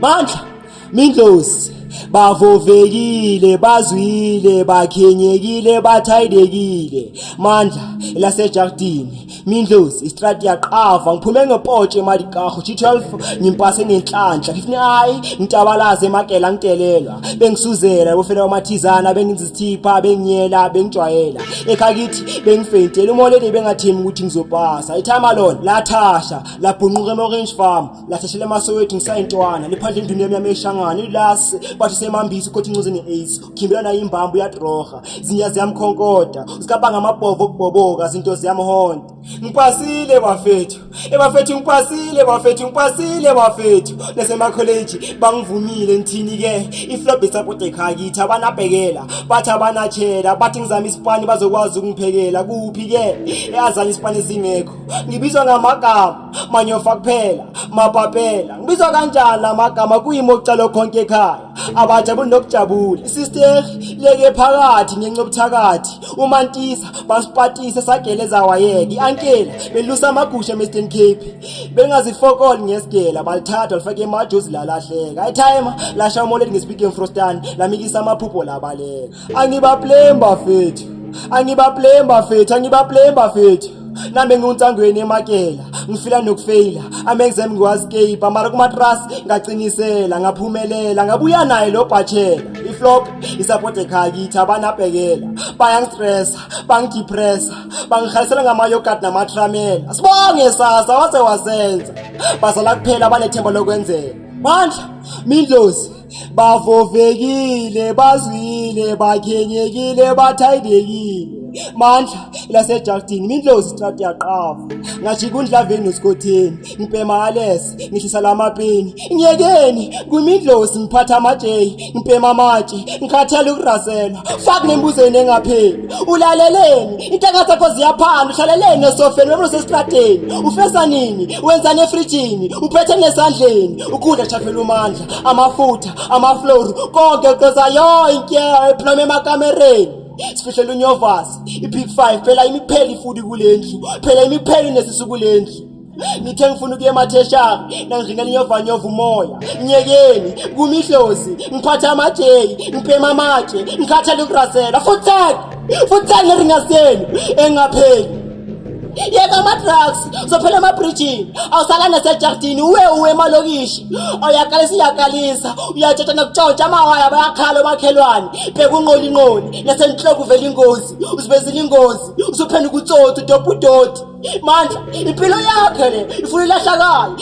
Mandla Mindlozi bavovekile bazwile bakhenyekile bathayidekile Mandla elaseJardini Mindlozi istrati yaqava ngiphume ngepotshe eMadikago G12 ngimpase ngenhlanhla 59 ngitabalaze emakela ngitelelwa bengisuzela bofela wamathizana bengizithipha bengiyela bengijwayela ekhakithi bengifeyintela umoleni bengathemi ukuthi ngizopasa itime alone lathasha labhunquka eOrange Farm lathashela eMasoweto ngisayintwana liphandle induni yami eshangana ilasi bathi semambisi ukuthi incuze neAce ukhimbela na imbambo yadroga zinyazi yamkhonkota usikapa ngamabhovo okuboboka izinto ziyamhonda ngipasile bafethu ngipasile bafethu nasema college bangivumile ngithini ke iflop support ekhakithi abanabhekela bathi abanatshela bathi ngizama isipani bazokwazi ukungiphekela kuphi ke eyazana isipani singekho ngibizwa ngamagama manyofa kuphela mapapela ngibizwa kanjani lamagama kuyimocalo konke ekhaya abajabula nokujabula sister leke phakathi ngencobuthakathi umantisa basipatisa sageleza wayeke ankela belusa amagusha eMesten Cape bengazifokoli ngesigela balithatha lifake emajozi lalahleka itime lasha umoleti ngespeaking frostan lamikisa amaphupho labaleka angiba blame bafethu nambe ngiuntangweni emakela ngifila nokufeyila ama-exam ngiwascape mara kumatras ngacinisela ngaphumelela ngabuya naye lo bhatshela iflop isupport ekhakithi abanabhekela bayangistressa bangidepressa bangihalisela ngama-yogurt namatramela sibonge sasa waze wasenza bazala kuphela abanethemba lokwenzela Mandla Mindlozi bavovekile bazwile bakhenyekile bathayidekile Mandla elaseJardini Mindlozi istrati yaqava ngajika undlaveni noSkotheni ngipema alesi ngihlisa lamapeni ngiyekeni kuMindlozi ngiphatha amajeyi ngipema amatshe ngikhathela ukuraselwa fuck nembuzeni engapheli ulaleleni intanga zakho ziyaphanda uhlaleleni esofeni wena usestrateni ufesa nini wenzani efrijini uphethe nesandleni ukudla chaphela uMandla amafutha amafloor konke qoza yonke eplome emakamereni sifihlela unyovasi ipick 5 phela imipheli futhi kulendlu phela imipheli nesisuku kulendlu ngithe ngifuna ukuya ematheshara nangidlingela inyova umoya nyekeni kuMindlozi ngiphatha amajeyi ngiphema amatshe ngikhathela ukurasela futhi ngeringaseni engapheli yeka ama-drugs uzophela emabridgini awusala naseJardini uwe emalokishi uyakalisa uyatshetsha nokutshontsha amawaya bayakhala omakhelwane bheka unqoli nasenhloko uvela ingozi uzibezile ingozi usuphenduka utsotsi udoti Mandla impilo yakhe le ifuna ilahlakala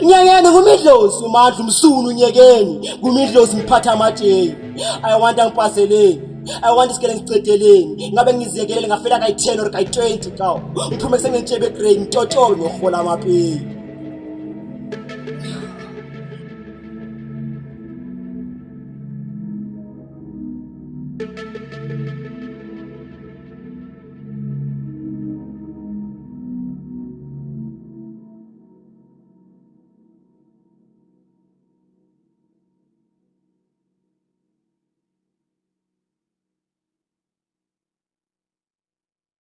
nyekeni kuMindlozi uMandla umsunu nyekeni kuMindlozi ngiphatha amajeyi I want angipaseleni I want isikele ngicedeleni ngabe ngiziyekelele ngafela kayi10 or kayi20 kawo ngiphume sengentshebe grade ngitotsholo ngohola amapeni